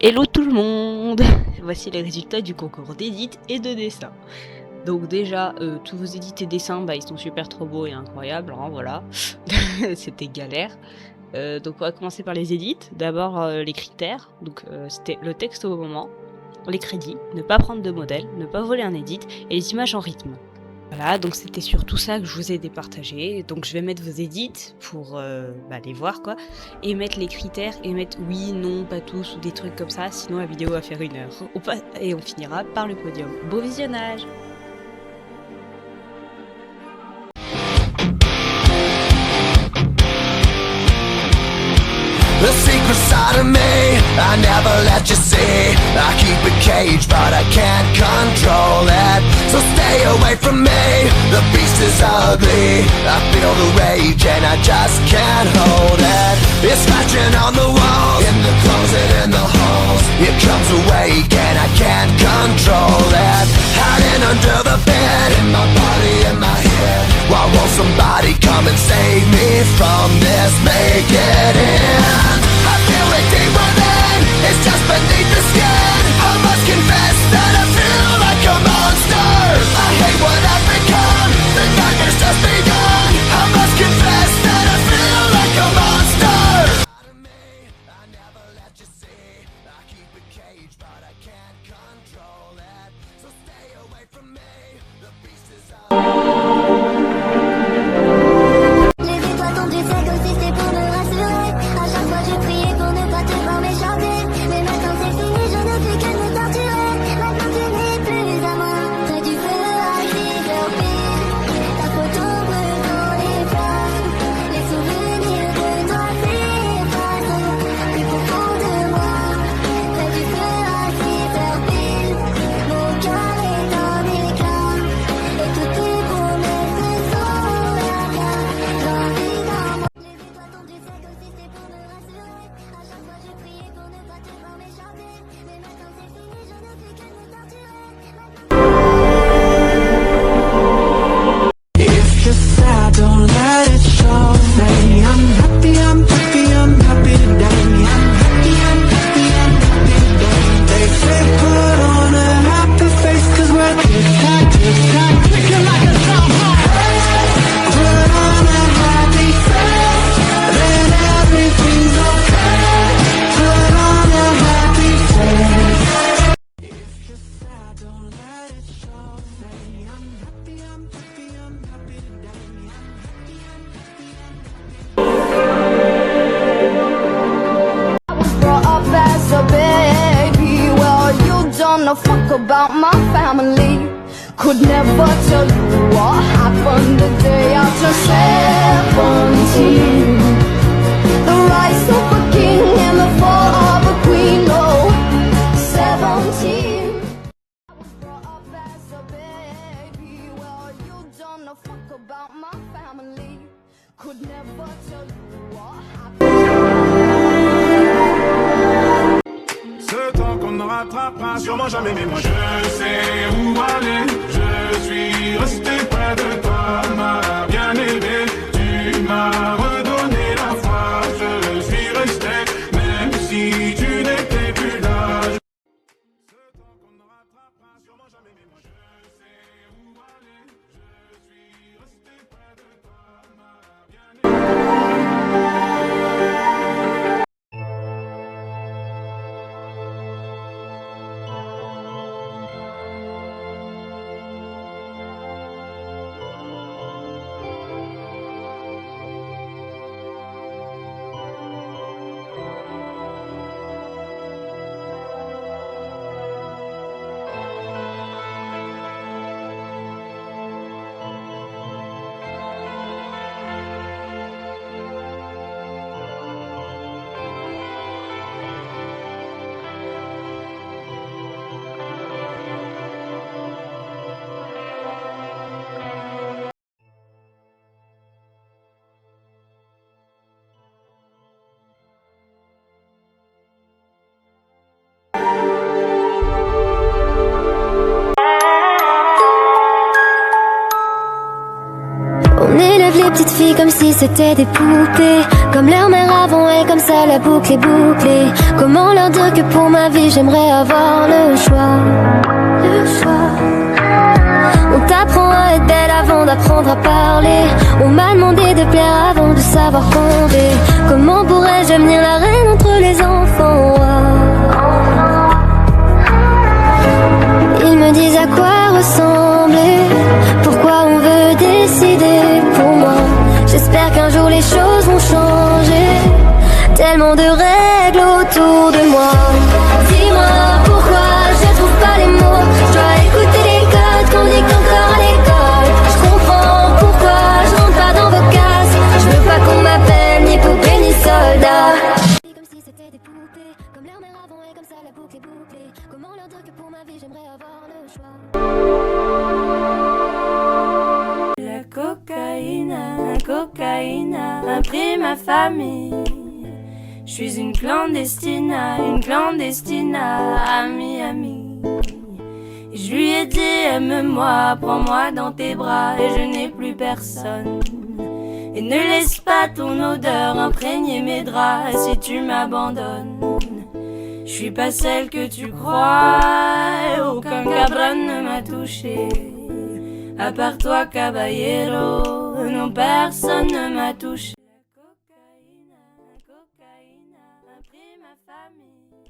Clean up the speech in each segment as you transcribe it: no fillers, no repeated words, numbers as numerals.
Hello tout le monde. Voici les résultats du concours d'édit et de dessin. Donc déjà, tous vos édits et dessins, ils sont super trop beaux et incroyables, hein, voilà. C'était galère. Donc on va commencer par les édits. D'abord les critères, donc c'était le texte au moment, les crédits, ne pas prendre de modèle, ne pas voler un édit et les images en rythme. Voilà, donc c'était sur tout ça que je vous ai départagé. Donc je vais mettre vos edits pour les voir quoi, et mettre les critères et mettre oui, non, pas tous ou des trucs comme ça, sinon la vidéo va faire 1 heure. Et on finira par le podium. Beau visionnage! The secret side of me, I never let you see. I keep it caged, but I can't control it. So stay away from me, the beast is ugly. I feel the rage and I just can't hold it. It's scratching on the walls, in the closet, in the halls. It comes awake and I can't control it. Hiding under the bed, in my body, in my head. Why won't somebody come and save me from this? Make it end. I feel it deep within, it's just beneath the skin. I must confess that I feel like a monster. I hate what I've become, the nightmare's just begun. I must confess that I feel like a monster. I never let you see. I keep it caged, but I can't control it. So stay away from me, the beast is up. Les étoiles tombent du ciel comme si c'était pour me rassurer. À chaque fois je priais pour ne pas te voir m'échapper. Mais maintenant c'est fini, je ne fais que me torturer. Maintenant tu n'es plus à moi. Près du feu à 6h pile. Ta photo brûle dans les flammes. Les souvenirs de toi s'effacent. Plus profond de moi. Près du feu à 6h pile. Mon cœur est en éclat. Et toutes tes promesses sont rien. Gravées dans moi. Les étoiles tombent du ciel comme si c'était pour me rassurer. À chaque fois je priais pour ne pas te voir m'échapper. Mais maintenant c'est fini, je ne fais que me torturer. If you're sad, don't let it show. Say I'm happy, I'm happy, I'm happy today. I'm happy, I'm happy, I'm happy today. They say put on a happy face, 'cause we're tic-tac, ticking like a tomahawk. Put on a happy face, then everything's okay. Put on a happy face. If you're sad, don't let it show. Say I'm happy, I'm happy, I'm happy today. I'm happy, I'm happy, I'm happy. Brought up as a baby. Well, you don't know fuck about my family. Could never tell you what happened the day I turned 17. The rise of a king and the fall of a queen. Oh, 17. I was brought up as a baby. Well, you don't know fuck about my family. Could never tell you what happened. Ce temps qu'on ne rattrapera sûrement jamais, mais moi je sais où aller. Je suis resté près de toi, ma bien-aimée. Tu m'as redonné la foi, je suis resté, même si tu n'étais plus là. Ce temps qu'on ne rattrapera sûrement jamais, mais moi je sais où aller. Je suis resté près de toi, ma bien-aimée. petites filles comme si c'était des poupées. Comme leur mère avant elle, comme ça la boucle est bouclée. Comment leur dire que pour ma vie j'aimerais avoir le choix. Le choix. On t'apprend à être belle avant d'apprendre à parler. On m'a demandé de plaire avant de savoir tomber. Comment pourrais-je devenir la reine entre les enfants? Ils me disent à quoi ressembler, pourquoi on veut décider pour moi. J'espère qu'un jour les choses vont changer. Tellement de règles autour de moi. Dis-moi pourquoi je trouve pas les mots. Je dois écouter les codes qu'on dicte encore à l'école. Je comprends pourquoi je rentre pas dans vos cases. Je veux pas qu'on m'appelle ni poupée ni soldat. Comme si c'était des poupées, comme leur mère avant et comme ça la boucle est bouclée. Comment leur dire que pour ma vie j'aimerais avoir le choix. La cocaïne a pris ma famille. Je suis une clandestine à Miami. Je lui ai dit aime-moi, prends-moi dans tes bras et je n'ai plus personne. Et ne laisse pas ton odeur imprégner mes draps si tu m'abandonnes. Je suis pas celle que tu crois, aucun cabron ne m'a touché. À part toi, caballero, non personne ne m'a touché. La cocaïne a pris ma famille.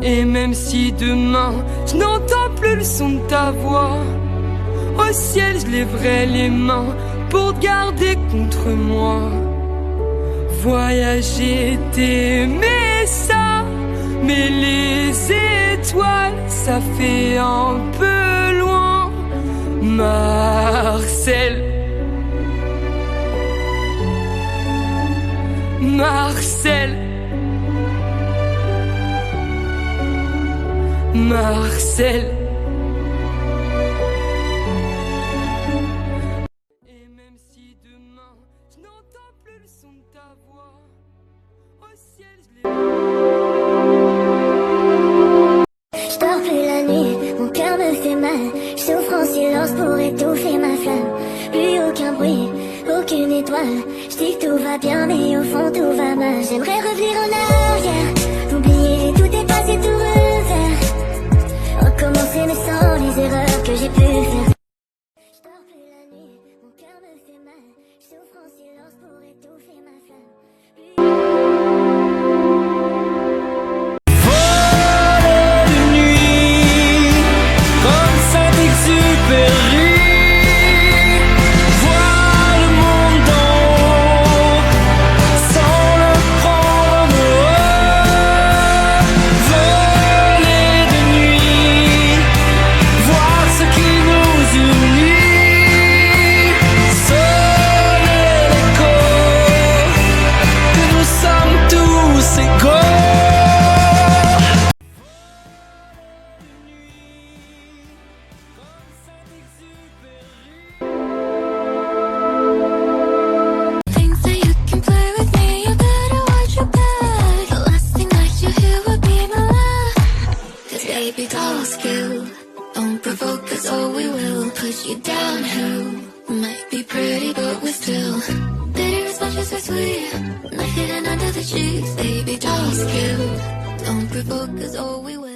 Et même si demain je n'entends plus le son de ta voix, au ciel je lèverai les mains pour te garder contre moi. Voyager, t'aimer ça, mais les étoiles, ça fait un peu loin. Marcel, Marcel, Marcel. Et même si demain je n'entends plus le son de ta voix, au ciel Je dors plus la nuit, mon cœur me fait mal. Je souffre en silence pour étouffer ma flamme. Plus aucun bruit, aucune étoile. Je dis que tout va bien mais au fond tout va mal. J'aimerais revenir en arrière, oublier tout est passé, tout refaire. Recommencer mais sans les erreurs que j'ai pu faire. Je dors plus la nuit, mon cœur me fait mal. Je souffre en silence pour étouffer ma flamme. Don't provoke us or we will push you downhill. Might be pretty but we're still bitter as much as we're sweet. Knife hidden under the sheets, baby, just kill. Don't provoke us or we will.